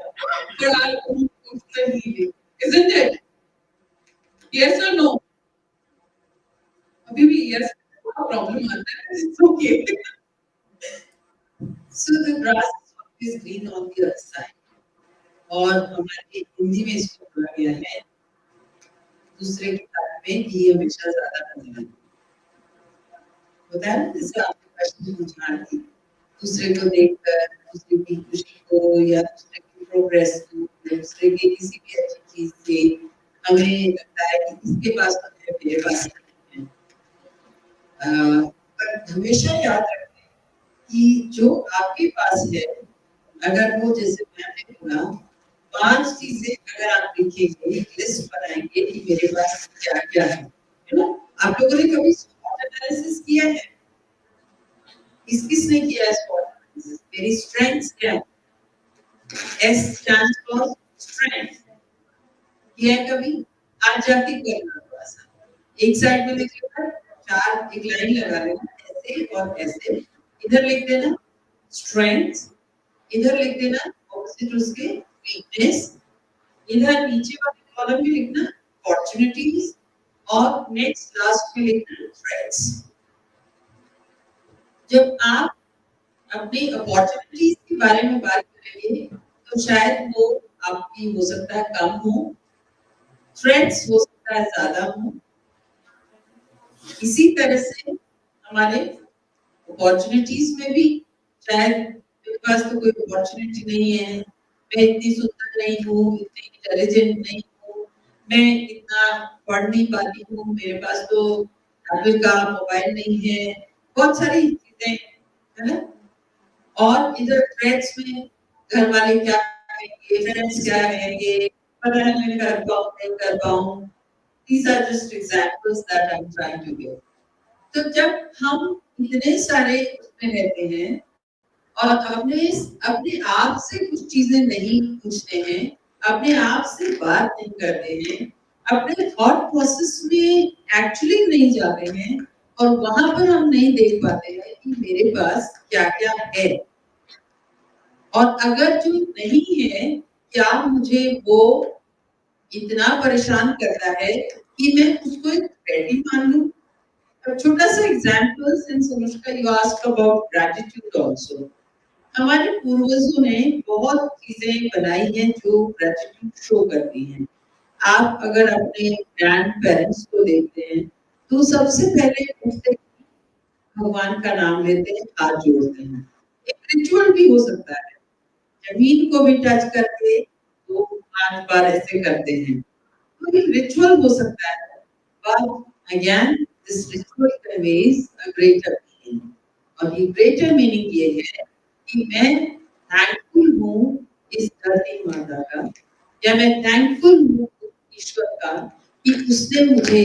for our own emotional healing, isn't it? Yes or no? Maybe yes, no problem. It's okay. So the grass is always green on the other side. और हमारे हिंदी में इसको बोला गया है दूसरे के बारे में ये हमेशा ज्यादा नजर होता है ना जैसे आपके क्वेश्चन पूछना है दूसरे को देखकर दूसरे की खुशी को या दूसरे की प्रोग्रेस को दूसरे की किसी भी अच्छी चीज से हमें लगता है कि इसके पास तो है मेरे पास नहीं है पर हमेशा याद रखें कि जो आपके पास है अगर वो जैसे मैंने बोला 5 चीजें अगर आप लिखेंगे लिस्ट बनाएंगे कि मेरे पास क्या क्या है ना आप लोगों ने कभी SWOT एनालिसिस किया है किसने किया है SWOT एनालिसिस मेरी स्ट्रेंथ्स क्या है S stands for strength किया है कभी आज जाके करना थोड़ा सा एक साइड में लिखिएगा 4 एक लाइन लगा लेना ऐसे और ऐसे इधर लिख देना स्ट्रेंथ इधर लिख देना ऑपोजिट उसके वीकनेस इधर नीचे वाले कॉलम में लिखना अपॉर्चुनिटीज और नेक्स्ट लास्ट में लिखना थ्रेट्स जब आप अपनी अपॉर्चुनिटीज के बारे में बात करेंगे तो शायद वो आपकी हो सकता है कम हो थ्रेट्स हो सकता है ज्यादा हो इसी तरह से हमारे अपॉर्चुनिटीज में भी शायद मेरे पास तो कोई अपॉर्चुनिटी नहीं है मैं इतनी सुंदर नहीं हूँ इतनी इंटेलिजेंट नहीं हूँ मैं इतना पढ़ नहीं पाती हूँ मेरे पास तो एप्पल का मोबाइल नहीं है बहुत सारी चीजें है ना और इधर थ्रेड्स में घर वाले क्या कहेंगे फ्रेंड्स क्या कहेंगे पता नहीं मैं कर पाऊँ नहीं कर पाऊँ these are just examples that I'm trying to give तो जब हम इतने सारे उसमें रहते हैं और अपने आप से कुछ चीजें नहीं पूछते हैं अपने आप से बात नहीं करते हैं अपने थॉट प्रोसेस में एक्चुअली नहीं जाते हैं और वहां पर हम नहीं देख पाते हैं कि मेरे पास क्या क्या है और अगर जो नहीं है क्या मुझे वो इतना परेशान करता है कि मैं उसको एक थ्रेट ही मान लूं छोटा सा example since Anushka you asked about gratitude also हमारे पूर्वजों ने बहुत चीजें बनाई हैं जो ग्रेटिट्यूड शो करती हैं आप अगर अपने ग्रैंड पेरेंट्स को देखते हैं तो सबसे पहले उठते भगवान का नाम लेते हैं हाथ जोड़ते हैं एक रिचुअल भी हो सकता है जमीन को भी टच करके तो 5 बार ऐसे करते हैं तो एक रिचुअल हो सकता है but again this ritual conveys a greater meaning और ये greater meaning ये है कि मैं थैंकफुल हूँ इस धरती माता का या मैं थैंकफुल हूँ ईश्वर का कि उसने मुझे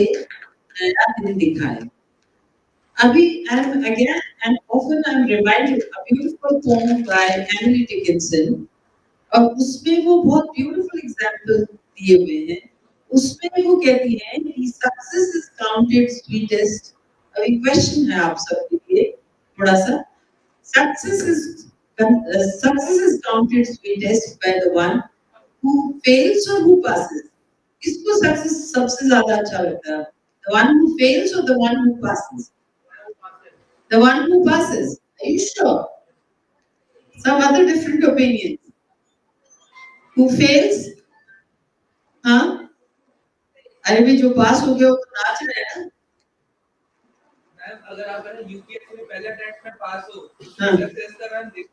नया दिन दिखाया अभी and often I'm reminded a beautiful poem by Emily Dickinson और उसमें वो बहुत ब्यूटीफुल एग्जाम्पल दिए हुए हैं उसमें वो कहती हैं कि सक्सेस इज काउंटेड स्वीटेस्ट अभी क्वेश्चन है आप सबके लिए थोड़ा सा success is counted sweetest by the one who fails और हु पासेस किसको सक्सेस सबसे ज्यादा अच्छा लगता है द वन हु फेल्स और the one who passes the one who passes are you sure some other different opinions who fails huh अरे भाई जो पास हो गया वो तो नाच रहे हैं ना। मैम अगर आप है ना यूपीएससी में पहले अटेम्प्ट में पास हो, हाँ। सक्सेस का मैम देख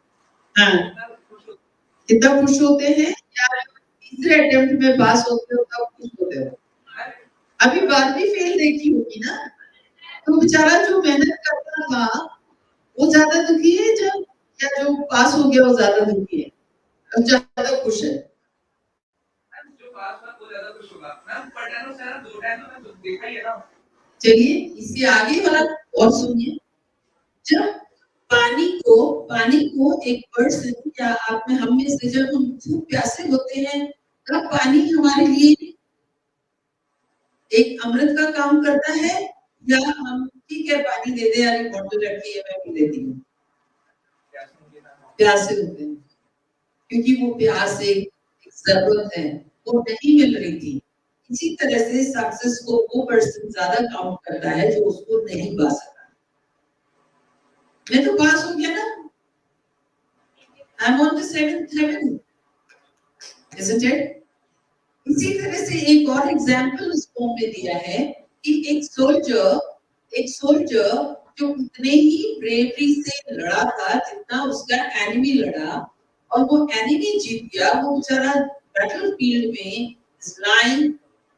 हाँ, कितना खुश हो। कितना खुश होते हैं, या तीसरे अटेम्प्ट में पास होते हो तब खुश होते हो। अभी 12वीं फेल देखी होगी ना, तो बेचारा जो मेहनत करता था वो ज्यादा दुखी है जब, या जो पास हो गया वो ज्यादा दुखी है और ज्यादा खुश है। मैम जो पास हुआ वो ज्यादा खुश होगा। मैम पढ़ने से ना दो टाइम तो मैंने देखा ही है ना। चलिए इसके आगे वाला और सुनिए। जब पानी को एक पर्सन या आप में, हम में से जब हम खूब प्यासे होते हैं तब पानी हमारे लिए एक अमृत का काम करता है, या हम ठीक है पानी दे दे यार, बोतल रखी है मैं पी लेती हूँ। प्यासे होते हैं क्योंकि वो प्यास एक जरूरत है, वो नहीं मिल रही थी। इसी तरह से सक्सेस को वो पर्सन ज्यादा काउंट करता है जो उसको नहीं पा सका। मैं तो पास हो गया ना, I am on the 7th heaven, isn't it? इसी तरह से एक और एग्जाम्पल उस पोम में दिया है कि एक सोल्जर जो उतने ही ब्रेवरी से लड़ा था जितना उसका एनिमी लड़ा, और वो एनिमी जीत गया, वो बेचारा बैटलफील्ड में lying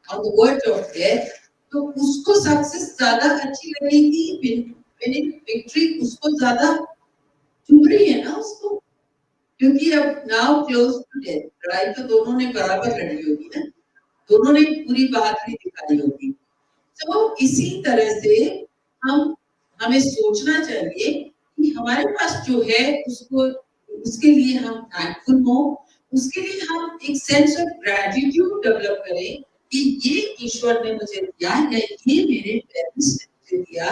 on the verge of death, तो उसको सक्सेस ज्यादा अच्छी लगेगी, विक्ट्री उसको ज्यादा चुभ रही है ना उसको, क्योंकि अब नाउ क्लोज टू डेथ, लड़ाई तो दोनों ने बराबर लड़ी होगी ना, दोनों ने पूरी बात भी दिखाई होगी। तो इसी तरह से हमें सोचना चाहिए कि हमारे पास जो है उसको, उसके लिए हम थैंकफुल हो, उसके लिए हम एक सेंस ऑफ ग्रेटिट्यूड डेवलप करें कि ये ईश्वर ने मुझे दिया, या ये मेरे पेरेंट्स ने मुझे दिया,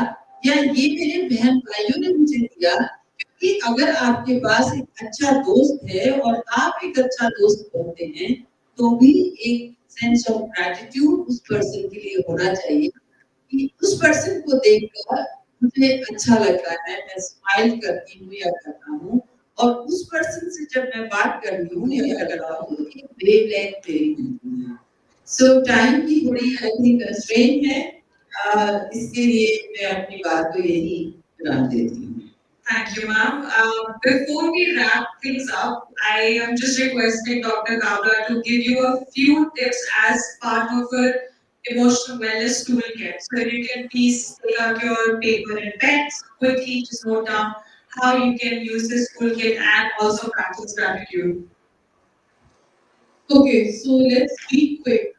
या ये मेरे बहन भाइयों ने मुझे दिया। क्योंकि अगर आपके पास एक अच्छा दोस्त है और आप एक अच्छा दोस्त बनते हैं, तो भी एक सेंस ऑफ ग्रेटिट्यूड उस पर्सन के लिए होना चाहिए कि उस पर्सन को देखकर मुझे अच्छा लग रहा है, मैं स्माइल करती हूँ या करता हूँ, और उस पर्सन से जब मैं बात कर रही हूँ या कर रहा हूँ, एक वेवलेंथ मेरी मिलती है। सो टाइम की थोड़ी आई थिंक कंस्ट्रेंट है, इसके लिए मैं अपनी बात को यही विराम देती हूँ। Thank you, ma'am. Before we wrap things up, I am just requesting Dr. Gabra to give you a few tips as part of her emotional wellness toolkit. So if you can please take out your paper and pens, quickly just note down how you can use this toolkit and also practice gratitude. Okay, so let's be quick.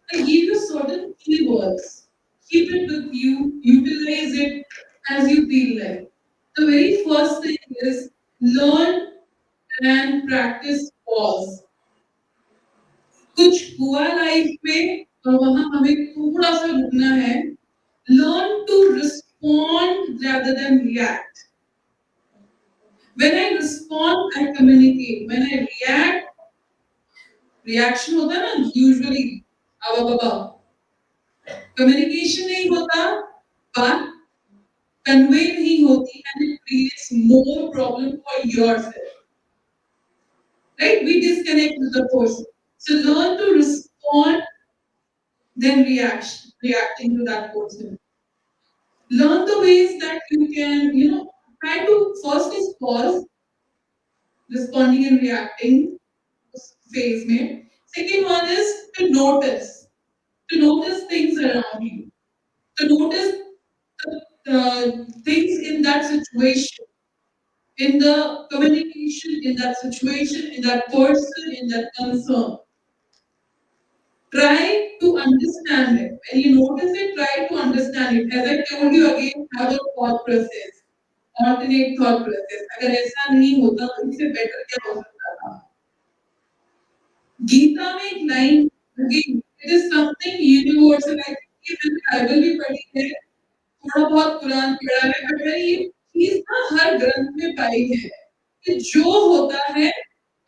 I give you certain keywords. Keep it with you, utilize it as you feel like. The very first thing is learn and practice pause. कुछ हुआ life में और वहां हमें थोड़ा सा रुकना है. Learn to respond rather than react. When I respond, I communicate. When I react, reaction होता है ना usually अब communication नहीं होता, बात convey नहीं होती, and it creates more problem for yourself. Right? We disconnect with the person. So learn to respond, then reacting to that person. Learn the ways that you can, try to first is pause, responding and reacting phase में. Second one is to notice things around you, to notice the things in that situation, in the communication, in that situation, in that person, in that concern. Try to understand it. When you notice it, try to understand it. As I told you again, have a thought process, alternate thought process. अगर ऐसा नहीं होता तो इससे better क्या हो सकता था? गीता में एक line, again, it is something universal. I think ये मैंने बाइबल भी पढ़ी है, थोड़ा बहुत कुरान पढ़ा है, but मैंने ये चीज ना हर ग्रंथ में पाई है कि जो होता है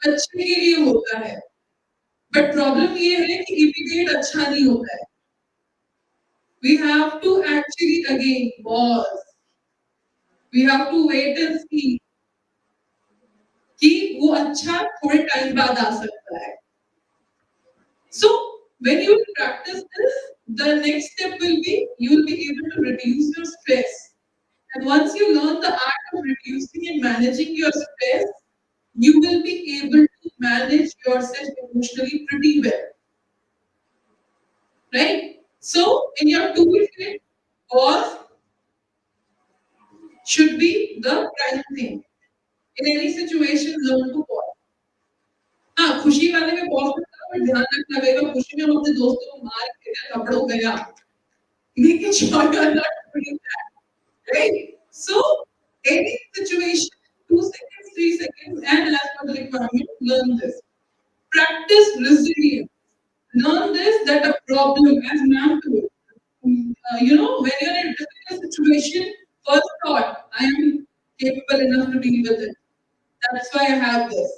अच्छे के लिए होता है, but problem ये है कि immediate अच्छा नहीं होता है. We have to actually again pause. We have to wait and see कि वो अच्छा थोड़े टाइम बाद आ सकता है. So when you practice this, the next step will be you will be able to reduce your stress. And once you learn the art of reducing and managing your stress, you will be able to manage yourself emotionally pretty well. Right? So, in your toolkit, pause should be the prime thing. In any situation, learn to pause. हाँ, खुशी वाले में pause करना पर ध्यान रखना पड़ेगा खुशी में हम अपने दोस्तों को मार के कपड़ों गया making sure you are not doing that, right? So, any situation, 2 seconds, 3 seconds, and as per the requirement, learn this. Practice resilience. Learn this that a problem, as ma'am told, when you're in a difficult situation, first thought, I am capable enough to deal with it. That's why I have this.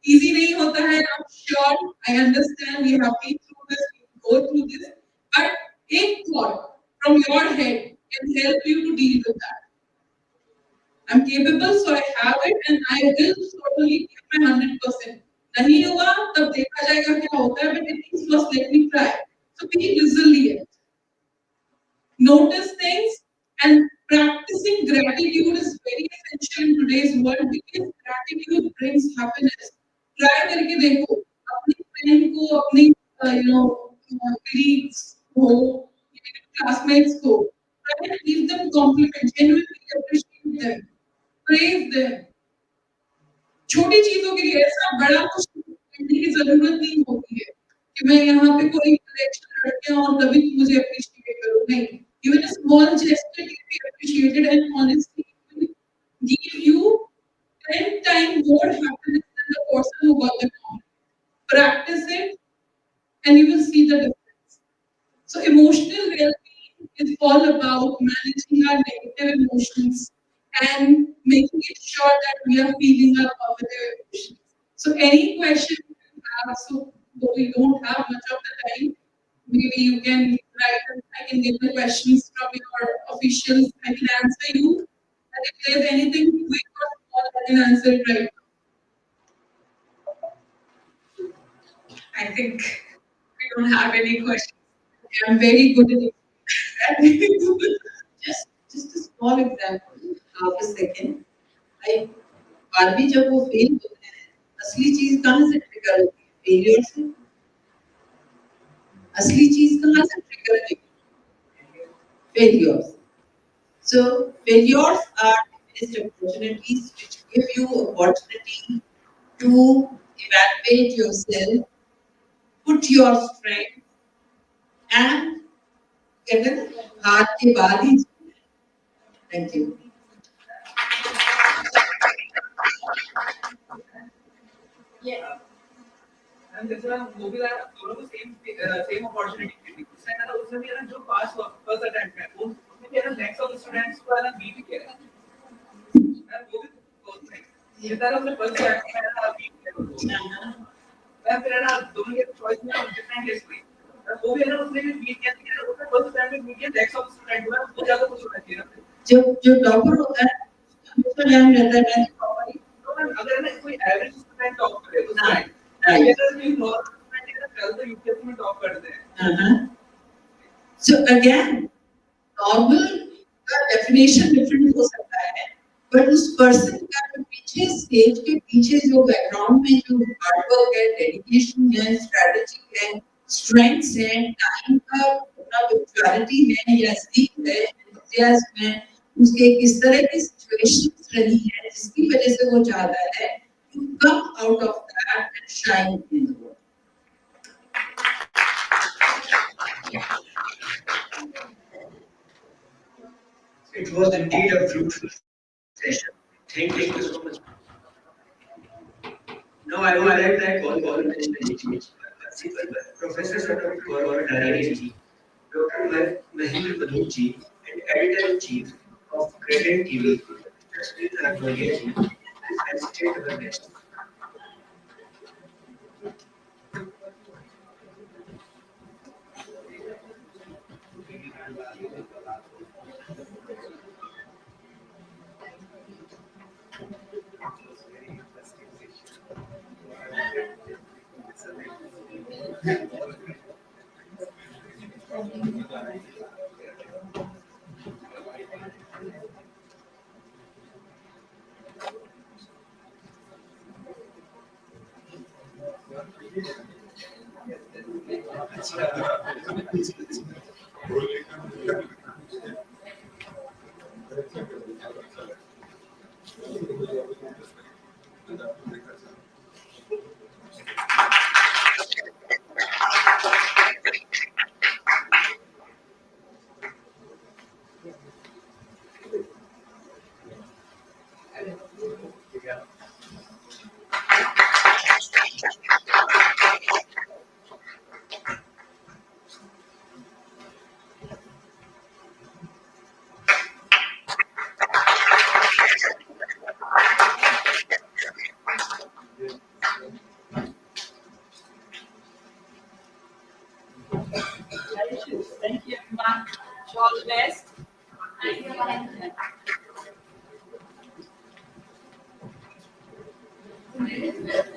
Easy nahi hota hai, I'm sure, I understand, we have been through this, we go through this, but a thought from your head can help you to deal with that. I'm capable, so I have it, and I will totally give my 100%. नहीं हुआ तब देखा जाएगा क्या होता है, but at least first let me try. So be resilient. Notice things, and practicing gratitude is very essential in today's world because gratitude brings happiness. Try करके देखो अपनी friend को अपनी colleagues को classmates को try and give them compliments, genuinely appreciate them, praise them. छोटी चीजों के लिए ऐसा बड़ा कुछ करने की जरूरत नहीं होती है कि मैं यहाँ पे कोई कलेक्शन लड़कियां और तभी मुझे अप्रिशिएट करो नहीं. Even a small gesture can be appreciated and honestly will give you 10 times more happiness than the person who got the comment. Practice it and you will see the difference. So emotional well-being is all about managing our negative emotions and making it sure that we are feeling our positive emotions. So any question you have, so though we don't have much of the time, maybe you can write and I can get the questions from your officials. I can answer you. And if there's anything quick or small, I can answer it right now. I think we don't have any questions. I'm very good at it. just a small example, half a second. I बारहवीं जब वो fail होते हैं, असली चीज कहाँ से trigger होती है? फेलियर से. असली चीज कहाँ से ट्रिगर होती है? Failures. So failures are missed opportunities which give you opportunity to evaluate yourself, put your strength, and कहते हैं ना, हार के बाद ही जीतना है. Thank you. Yeah. And this one movie that दोनों को same opportunity मिली. उसने ना उसने भी ना जो पास हुआ first attempt में वो उसने क्या ना next of students को ना B भी किया. मैं वो भी close नहीं. ये तारा उसने first attempt में ना B किया. मैं फिर ना दोनों के choice में different history. वो भी ना उसने भी B किया था. उसने first attempt में B किया next of student में वो ज़्यादा कुछ होना चाहिए ना. जो टॉपर होता है उसका ध्यान रहता है मैं टॉपर ही. तो अगर ना कोई एवरेज स्टूडेंट टॉप करे तो Right. ये तो नॉर्मल स्टूडेंट है कल तो यूपीएससी में टॉप करते हैं. So again, normal का definition different हो सकता है, but उस person का जो पीछे stage के पीछे जो background में जो hard work है, dedication है, strategy है, strengths है, time का अपना punctuality है या sleep है, enthusiasm है, उसके किस तरह की situations रही है जिसकी वजह से वो चाहता है to come out of that and shine in the world. It was indeed a fruitful session. Thank you so much. Now I would like to call attention Professor Dr. Raj-Rajani, Dr. Mahendra Badhuji, and Editor-in-Chief of Credent TV, Sunil Narnaulia, and state our guest. Thank you, everyone. Wish you all the best. Thank you.